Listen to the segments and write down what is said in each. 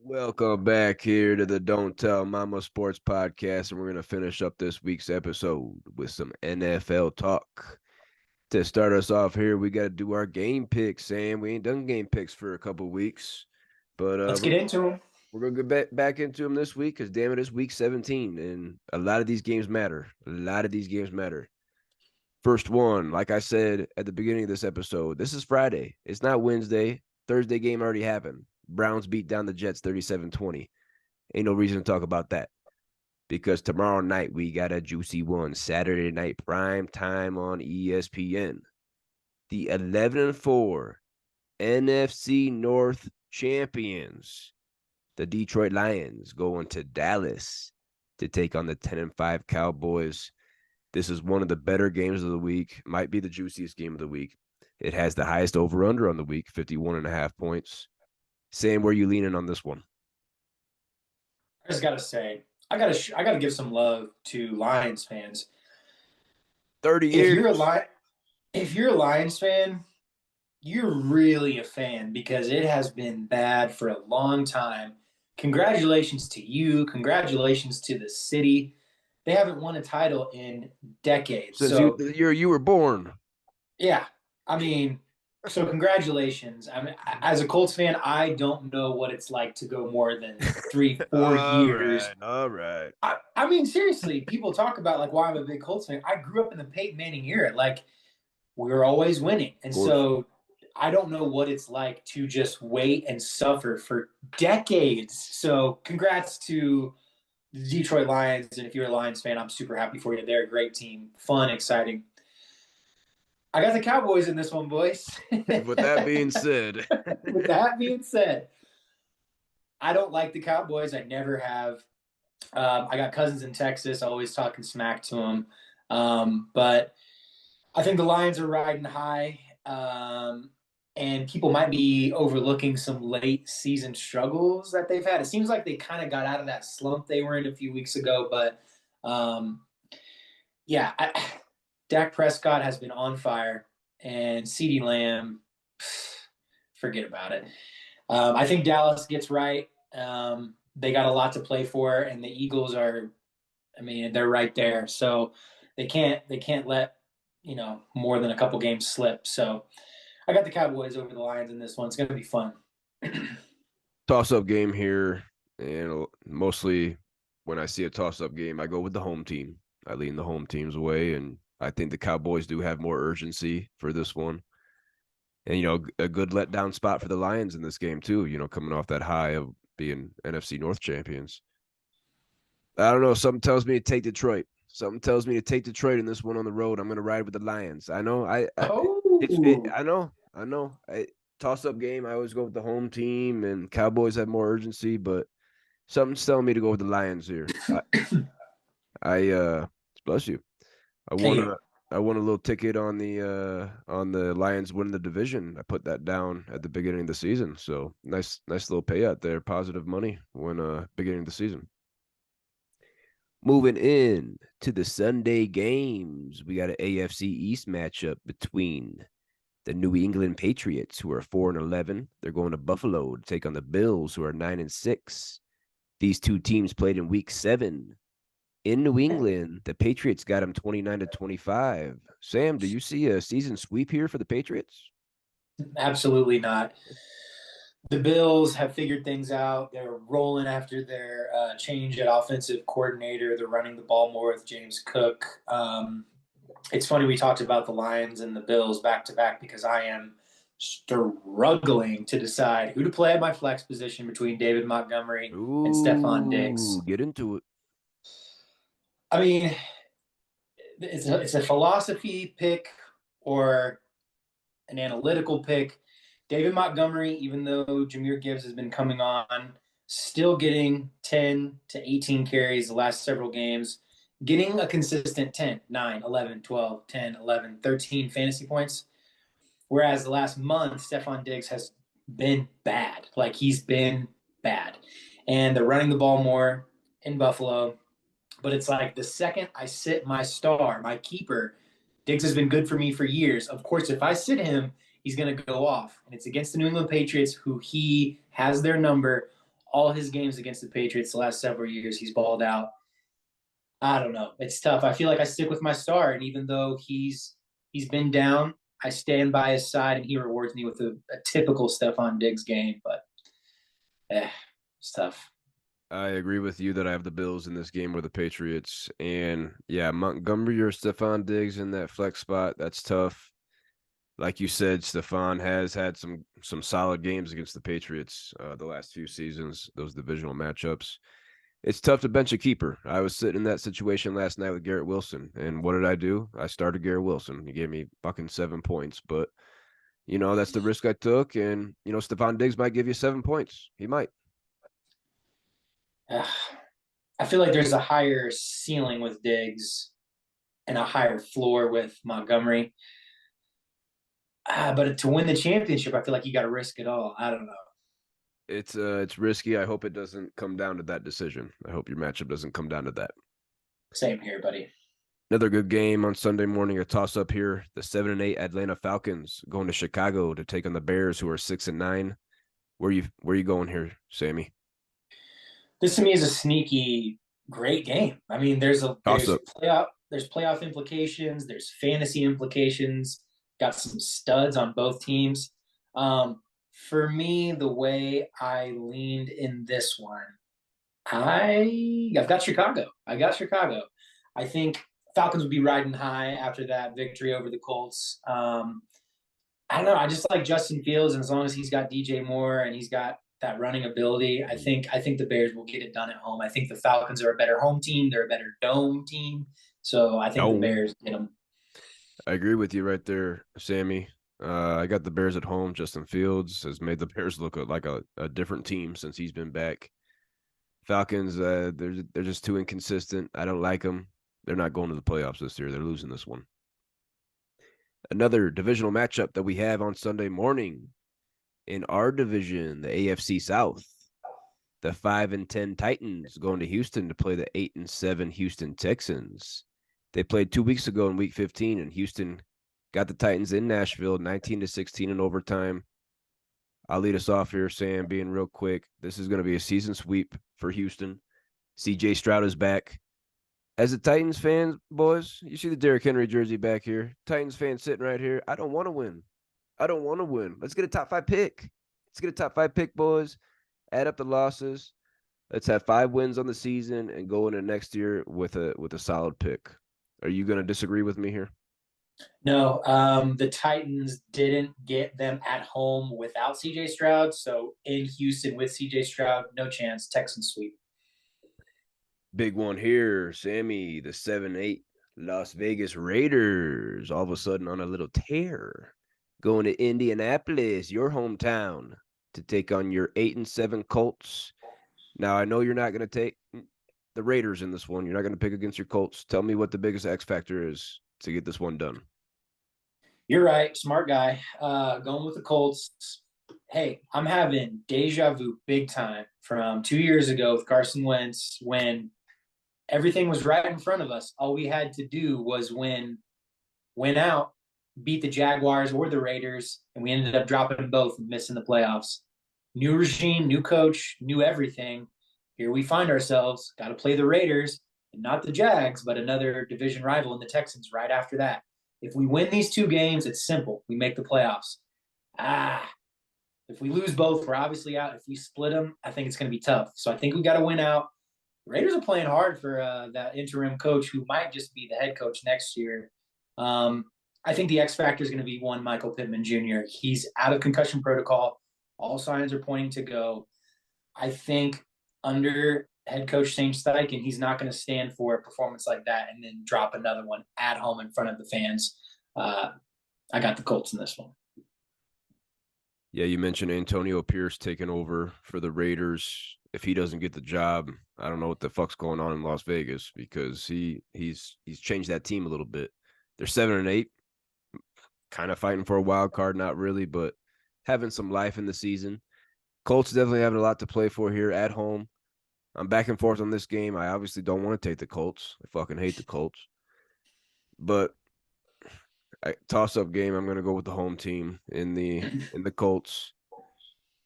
Welcome back here to the Don't Tell Mama Sports Podcast, and we're going to finish up this week's episode with some NFL talk. To start us off here, we got to do our game picks, Sam. We ain't done game picks for a couple weeks, but Let's get into them. we're going to get back into them this week because, damn it, it's week 17, and a lot of these games matter. A lot of these games matter. First one, like I said at the beginning of this episode, this is Friday. It's not Wednesday. Thursday game already happened. Browns beat down the Jets 37-20. Ain't no reason to talk about that because tomorrow night we got a juicy one. Saturday night prime time on ESPN. The 11-4 NFC North champions, the Detroit Lions, going to Dallas to take on the 10-5 Cowboys. This is one of the better games of the week. Might be the juiciest game of the week. It has the highest over-under on the week, 51.5 points. Sam, where you leaning on this one? I just gotta say, I gotta give some love to Lions fans. 30 If years. you're a if you're a Lions fan, you're really a fan because it has been bad for a long time. Congratulations to you. Congratulations to the city. They haven't won a title in decades. Since you So you were born. yeah, I mean, so congratulations. I mean, as a Colts fan, I don't know what it's like to go more than three, 4 years. All right. I mean, seriously, people talk about like why I'm a big Colts fan. I grew up in the Peyton Manning era. Like we were always winning. Of And course. so I don't know what it's like to just wait and suffer for decades. So congrats to the Detroit Lions. And if you're a Lions fan, I'm super happy for you. They're a great team. Fun, exciting. I got the Cowboys in this one, boys. With that being said, With that being said, I don't like the Cowboys. I never have. I got cousins in Texas, always talking smack to them. But I think the Lions are riding high, and people might be overlooking some late season struggles that they've had. It seems like they kind of got out of that slump they were in a few weeks ago, but yeah, Dak Prescott has been on fire, and CeeDee Lamb, forget about it. I think Dallas gets right. They got a lot to play for, and the Eagles are, I mean, they're right there. So they can't let more than a couple games slip. So I got the Cowboys over the Lions in this one. It's going to be fun. toss-up game here, and mostly when I see a toss-up game, I go with the home team. I lean the home team's way, and I think the Cowboys do have more urgency for this one. And, a good letdown spot for the Lions in this game, too, coming off that high of being NFC North champions. I don't know. Something tells me to take Detroit. Something tells me to take Detroit in this one on the road. I'm going to ride with the Lions. I know. Oh, I know. I know. Toss up game. I always go with the home team, and Cowboys have more urgency, but something's telling me to go with the Lions here. I bless you. I won hey, a I won a little ticket on the Lions winning the division. I put that down at the beginning of the season. So nice little payout there. Positive money when beginning of the season. Moving in to the Sunday games, we got an AFC East matchup between the New England Patriots, who are 4-11. They're going to Buffalo to take on the Bills, who are 9-6. These two teams played in Week 7 in New England. The Patriots got them 29-25. Sam, do you see a season sweep here for the Patriots? absolutely not. The Bills have figured things out. They're rolling after their change at offensive coordinator. They're running the ball more with James Cook. It's funny we talked about the Lions and the Bills back to back because I am struggling to decide who to play at my flex position between David Montgomery and Stephon Ooh, Diggs. get into it. I mean, it's a philosophy pick or an analytical pick. David Montgomery, even though Jameer Gibbs has been coming on, still getting 10 to 18 carries the last several games, getting a consistent 10, 9, 11, 12, 10, 11, 13 fantasy points. Whereas the last month, Stephon Diggs has been bad. Like he's been bad. And they're running the ball more in Buffalo. But it's like the second I sit my star, my keeper, Diggs has been good for me for years. Of course, if I sit him, he's going to go off. And it's against the New England Patriots, who he has their number all his games against the Patriots the last several years, he's balled out. I don't know. It's tough. I feel like I stick with my star, and even though he's been down, I stand by his side, and he rewards me with a typical Stephon Diggs game. But it's tough. I agree with you that I have the Bills in this game or the Patriots. And yeah, Montgomery or Stephon Diggs in that flex spot, that's tough. Like you said, Stephon has had some solid games against the Patriots the last few seasons, those divisional matchups. It's tough to bench a keeper. I was sitting in that situation last night with Garrett Wilson, and what did I do? I started Garrett Wilson. He gave me fucking 7 points, but that's the risk I took. And Stephon Diggs might give you 7 points. He might. I feel like there's a higher ceiling with Diggs and a higher floor with Montgomery. But to win the championship, I feel like you got to risk it all. I don't know. It's risky. I hope it doesn't come down to that decision. I hope your matchup doesn't come down to that. Same here, buddy. Another good game on Sunday morning, a toss up here. The 7-8 Atlanta Falcons going to Chicago to take on the Bears, who are 6-9. Where you going here, Sammy? This to me is a sneaky great game. I mean, there's Toss up. playoff implications, there's fantasy implications. Got some studs on both teams. For me, the way I leaned in this one, I've got Chicago. I got Chicago. I think Falcons would be riding high after that victory over the Colts. I don't know. I just like Justin Fields, and as long as he's got DJ Moore and he's got that running ability, I think the Bears will get it done at home. I think the Falcons are a better home team. They're a better dome team. So I think the Oh, Bears get them. I agree with you right there, Sammy. I got the Bears at home. Justin Fields has made the Bears look like a different team since he's been back. Falcons, they're just too inconsistent. I don't like them. They're not going to the playoffs this year. They're losing this one. Another divisional matchup that we have on Sunday morning in our division, the AFC South. The 5-10 Titans going to Houston to play the 8-7 Houston Texans. They played 2 weeks ago in Week 15, and Houston got the Titans in Nashville, 19-16 in overtime. I'll lead us off here, Sam, being real quick. This is going to be a season sweep for Houston. CJ Stroud is back. As a Titans fan, boys, you see the Derrick Henry jersey back here. Titans fan sitting right here. I don't want to win. I don't want to win. Let's get a top 5 pick. Let's get a top 5 pick, boys. Add up the losses. Let's have 5 wins on the season and go into next year with a solid pick. Are you going to disagree with me here? No, the Titans didn't get them at home without CJ Stroud. So in Houston with CJ Stroud, no chance. Texans sweep. Big one here, Sammy. The 7-8 Las Vegas Raiders all of a sudden on a little tear, going to Indianapolis, your hometown, to take on your 8-7 Colts. Now I know you're not going to take the Raiders in this one. You're not going to pick against your Colts. Tell me what the biggest X factor is to get this one done. You're right. Smart guy. Going with the Colts. Hey, I'm having deja vu big time from 2 years ago with Carson Wentz when everything was right in front of us. All we had to do was win out, beat the Jaguars or the Raiders, and we ended up dropping both and missing the playoffs. New regime, new coach, new everything. Here we find ourselves. Got to play the Raiders and not the Jags, but another division rival in the Texans right after that. If we win these 2 games, it's simple. We make the playoffs. If we lose both, we're obviously out. If we split them, I think it's going to be tough. So I think we got to win out. The Raiders are playing hard for that interim coach who might just be the head coach next year. I think the X factor is going to be one Michael Pittman Jr. He's out of concussion protocol. All signs are pointing to go. I think under head coach Shane Steichen, he's not going to stand for a performance like that and then drop another one at home in front of the fans. I got the Colts in this one. Yeah, you mentioned Antonio Pierce taking over for the Raiders. If he doesn't get the job, I don't know what the fuck's going on in Las Vegas because he's changed that team a little bit. They're 7-8, kind of fighting for a wild card, not really, but having some life in the season. Colts definitely having a lot to play for here at home. I'm back and forth on this game. I obviously don't want to take the Colts. I fucking hate the Colts. But toss-up game, I'm going to go with the home team in the Colts.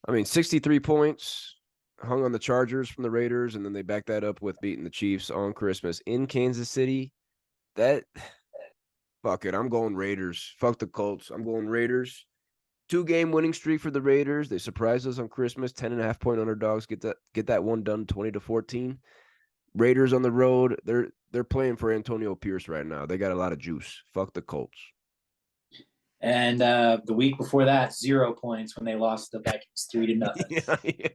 I mean, 63 points. hung on the Chargers from the Raiders, and then they backed that up with beating the Chiefs on Christmas in Kansas City. That fuck it. I'm going Raiders. Fuck the Colts. I'm going Raiders. 2-game winning streak for the Raiders. They surprised us on Christmas. 10.5-point underdogs. Get that one done 20-14. Raiders on the road. They're playing for Antonio Pierce right now. They got a lot of juice. Fuck the Colts. And the week before that, 0 points when they lost the Vikings 3-0. Yeah.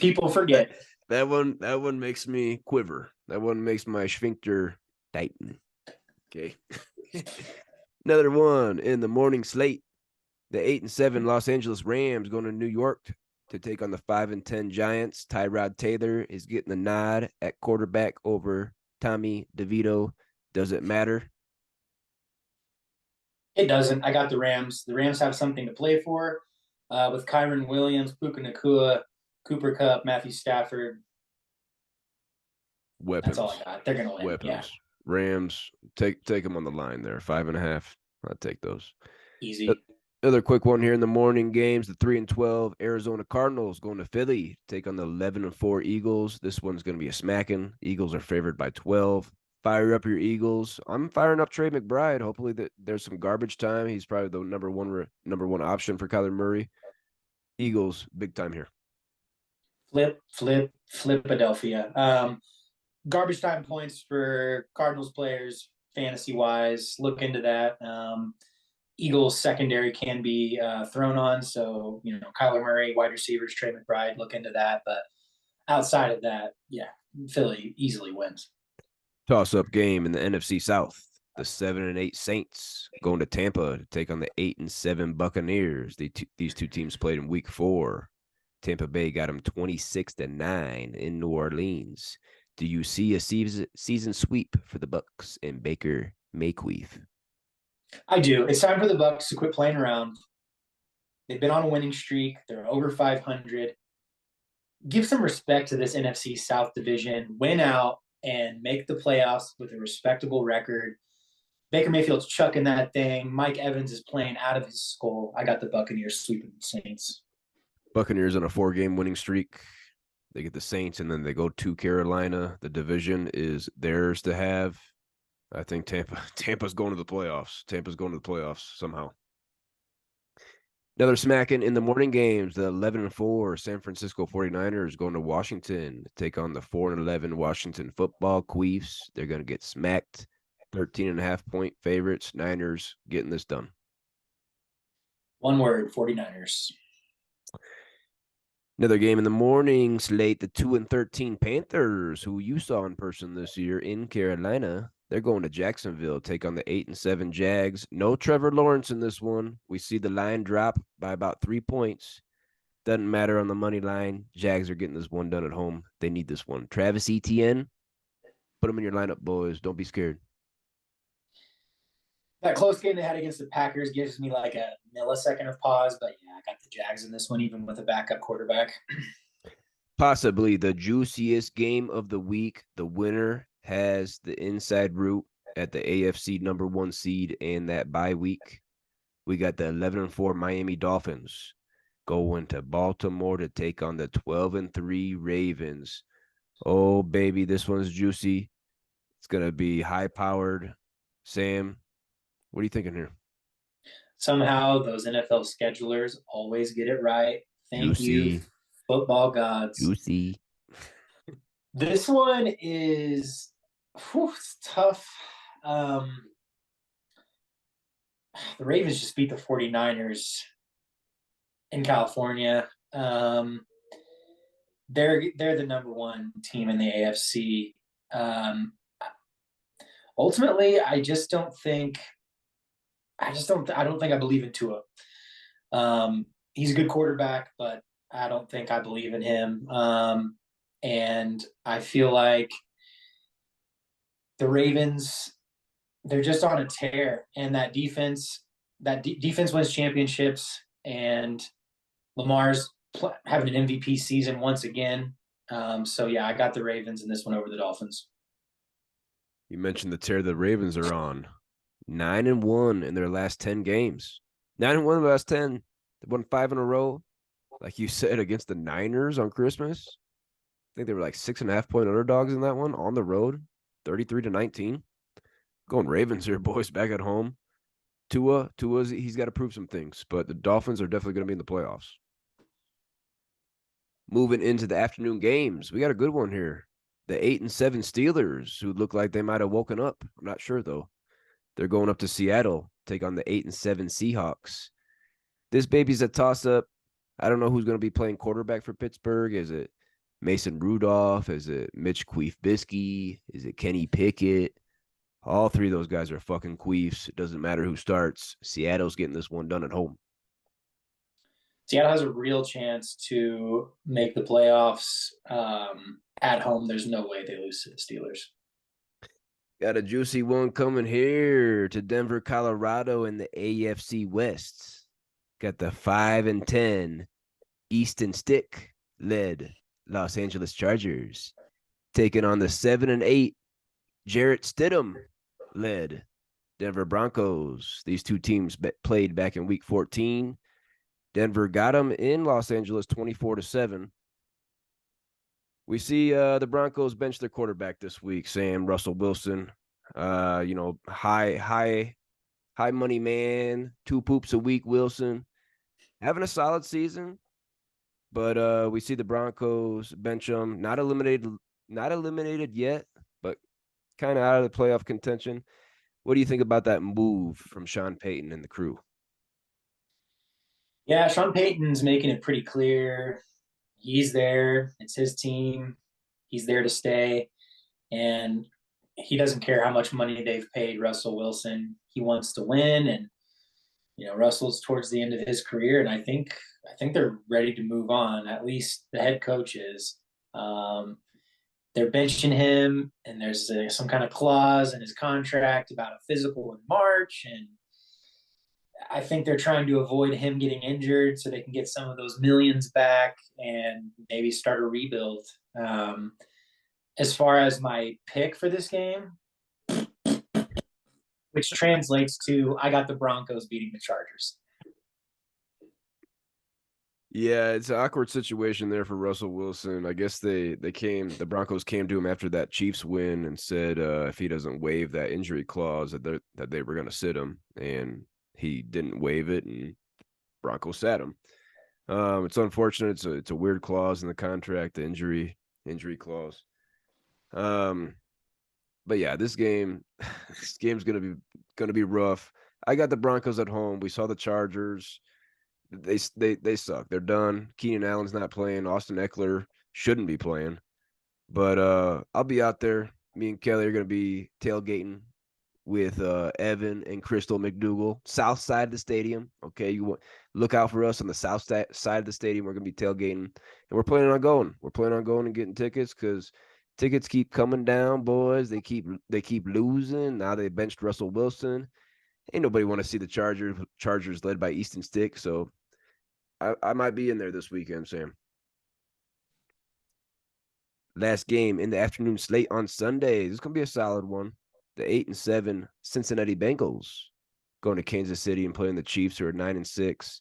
People forget. That one makes me quiver. That one makes my sphincter tighten. Okay. Another one in the morning slate. The 8-7 Los Angeles Rams going to New York to take on the 5-10 Giants. Tyrod Taylor is getting the nod at quarterback over Tommy DeVito. Does it matter? It doesn't. I got the Rams. The Rams have something to play for with Kyron Williams, Puka Nacua, Cooper Kupp, Matthew Stafford. Weapons. That's all I got. They're going to win. Weapons. Yeah. Rams, take them on the line there. 5.5. I'll take those. Easy. Another quick one here in the morning games. The 3-12 Arizona Cardinals going to Philly, take on the 11-4 Eagles. This one's going to be a smacking. Eagles are favored by 12. Fire up your Eagles. I'm firing up Trey McBride. Hopefully that there's some garbage time. He's probably the number one option for Kyler Murray. Eagles, big time here. Philadelphia. Garbage time points for Cardinals players, fantasy wise. Look into that. Eagles secondary can be thrown on. So, Kyler Murray, wide receivers, Trey McBride, look into that. But outside of that, yeah, Philly easily wins. Toss-up game in the NFC South. The 7-8 Saints going to Tampa to take on the 8-7 Buccaneers. These two teams played in Week 4. Tampa Bay got them 26-9 in New Orleans. Do you see a season sweep for the Bucs and Baker Mayfield? I do. It's time for the Bucs to quit playing around. They've been on a winning streak. They're over 500. Give some respect to this NFC South division. Win out and make the playoffs with a respectable record. Baker Mayfield's chucking that thing. Mike Evans is playing out of his skull. I got the Buccaneers sweeping the Saints. Buccaneers on a 4-game winning streak. They get the Saints, and then they go to Carolina. The division is theirs to have. I think Tampa's going to the playoffs. Tampa's going to the playoffs somehow. Another smacking in the morning games. The 11-4 San Francisco 49ers going to Washington to take on the 4-11 Washington football Queefs. They're going to get smacked. 13.5-point favorites. Niners getting this done. One word, 49ers. Another game in the morning slate. The 2-13 Panthers, who you saw in person this year in Carolina. They're going to Jacksonville, take on the 8-7 Jags. No Trevor Lawrence in this one. We see the line drop by about 3 points. Doesn't matter on the money line. Jags are getting this one done at home. They need this one. Travis Etienne, put him in your lineup, boys. Don't be scared. That close game they had against the Packers gives me like a millisecond of pause, but yeah, I got the Jags in this one, even with a backup quarterback. Possibly the juiciest game of the week. The winner has the inside route at the AFC number 1 seed and that bye week. We got the 11-4 Miami Dolphins going to Baltimore to take on the 12-3 Ravens. Oh, baby, this one's juicy. It's going to be high-powered. Sam, what are you thinking here? Somehow those NFL schedulers always get it right. Thank you, football gods. Juicy. This one is it's tough. The Ravens just beat the 49ers in California. They're the number 1 team in the AFC. Ultimately, I don't think I believe in Tua. He's a good quarterback, but I don't think I believe in him. And I feel like the Ravens, they're just on a tear, and that defense wins championships, and Lamar's having an MVP season once again. So yeah, I got the Ravens in this one over the Dolphins. You mentioned the tear the Ravens are on. 9-1 in their last 10 games. 9-1 in the last 10. They won 5 in a row. Like you said, against the Niners on Christmas. think they were like 6.5 point underdogs in that one on the road, 33-19. Going Ravens here, boys, back at home. Tua's he's got to prove some things, but the Dolphins are definitely going to be in the playoffs. Moving into the afternoon games, we got a good one here. The 8-7 Steelers, who look like they might have woken up. I'm not sure though. They're going up to Seattle, take on the 8-7 Seahawks. This baby's a toss up. I don't know who's going to be playing quarterback for Pittsburgh. Is it Mason Rudolph? Is it Mitch Queef-Bisky? Is it Kenny Pickett? All three of those guys are fucking queefs. It doesn't matter who starts. Seattle's getting this one done at home. Seattle has a real chance to make the playoffs at home. There's no way they lose to the Steelers. Got a juicy one coming here to Denver, Colorado in the AFC West. Got the 5-10 Easton Stick led Los Angeles Chargers taking on the 7-8 Jarrett Stidham led Denver Broncos. These two teams played back in week 14. Denver got them in Los Angeles 24-7. We see the Broncos bench their quarterback this week, Sam Russell Wilson. High money man, 2 poops a week. Wilson having a solid season, but we see the Broncos bench him. Not eliminated yet, but kind of out of the playoff contention. What do you think about that move from Sean Payton and the crew? Yeah, Sean Payton's making it pretty clear. He's there. It's his team. He's there to stay. And he doesn't care how much money they've paid Russell Wilson. He wants to win. And, Russell's towards the end of his career. And I think they're ready to move on. At least the head coach is. They're benching him, and there's some kind of clause in his contract about a physical in March. And I think they're trying to avoid him getting injured so they can get some of those millions back and maybe start a rebuild. As far as my pick for this game, which translates to I got the Broncos beating the Chargers. Yeah, it's an awkward situation there for Russell Wilson. I guess the Broncos came to him after that Chiefs win and said if he doesn't waive that injury clause that they were going to sit him, and he didn't waive it, and Broncos sat him. It's unfortunate. It's a weird clause in the contract, the injury clause. But yeah, this game's gonna be rough. I got the Broncos at home. We saw the Chargers. They suck. They're done. Keenan Allen's not playing. Austin Eckler shouldn't be playing. But I'll be out there. Me and Kelly are gonna be tailgating with Evan and Crystal McDougal, south side of the stadium. Okay, look out for us on the south side of the stadium. We're gonna be tailgating, and we're planning on going. We're planning on going and getting tickets because tickets keep coming down, boys. They keep losing. Now they benched Russell Wilson. Ain't nobody want to see the Chargers led by Easton Stick. So I might be in there this weekend, Sam. Last game in the afternoon slate on Sunday. This is gonna be a solid one. The 8-7 Cincinnati Bengals going to Kansas City and playing the Chiefs, who are 9-6.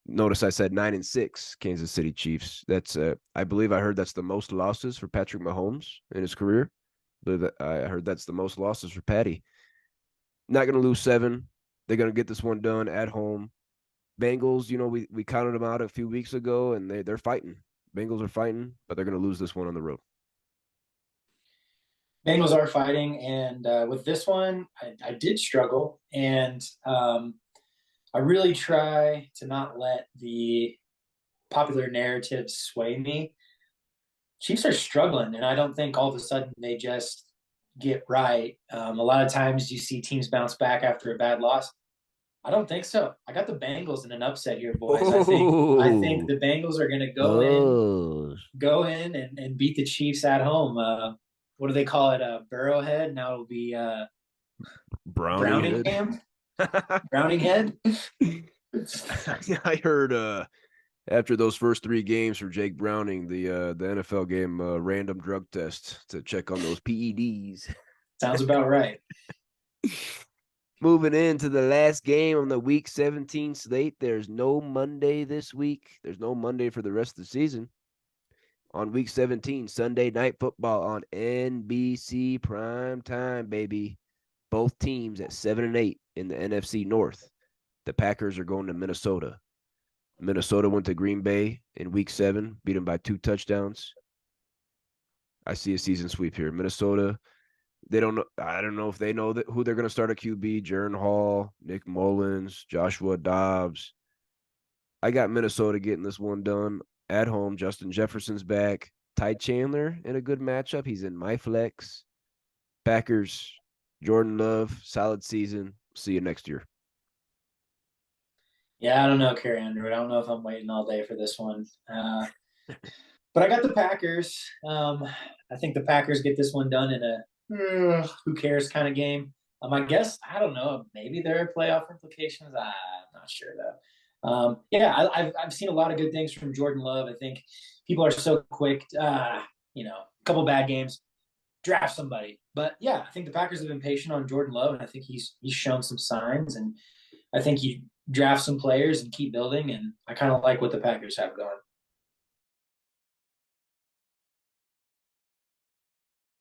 Notice I said 9-6 Kansas City Chiefs. That's I believe I heard that's the most losses for Patrick Mahomes in his career. I heard that's the most losses for Patty. Not going to lose 7. They're going to get this one done at home. Bengals, we counted them out a few weeks ago, and they're fighting. Bengals are fighting, but they're going to lose this one on the road. Bengals are fighting, and with this one, I did struggle, and I really try to not let the popular narrative sway me. Chiefs are struggling, and I don't think all of a sudden they just get right. A lot of times you see teams bounce back after a bad loss. I don't think so. I got the Bengals in an upset here, boys. I think the Bengals are going to go in and beat the Chiefs at home. What do they call it? Burrowhead. Now it'll be Browningham. Browninghead. I heard after those first 3 games for Jake Browning, the NFL gave him a random drug test to check on those PEDs. Sounds about right. Moving into the last game on the Week 17 slate. There's no Monday this week. There's no Monday for the rest of the season. on week 17, Sunday night football on NBC prime time, baby. Both teams at 7-8 in the NFC North. The Packers are going to Minnesota. Minnesota went to Green Bay in week 7, beat them by 2 touchdowns. I see a season sweep here. Minnesota, they don't know. I don't know if they know who they're going to start at QB. Jern Hall, Nick Mullins, Joshua Dobbs. I got Minnesota getting this one done at home. Justin Jefferson's back. Ty Chandler in a good matchup. He's in my flex. Packers, Jordan Love, solid season. See you next year. Yeah, I don't know, Carrie Underwood. I don't know if I'm waiting all day for this one. But I got the Packers. I think the Packers get this one done in a who cares kind of game. I guess I don't know. Maybe there are playoff implications. I'm not sure though. Yeah, I've seen a lot of good things from Jordan Love. I think people are so quick. A couple bad games, draft somebody. But yeah, I think the Packers have been patient on Jordan Love, and I think he's shown some signs. And I think you draft some players and keep building. And I kind of like what the Packers have going.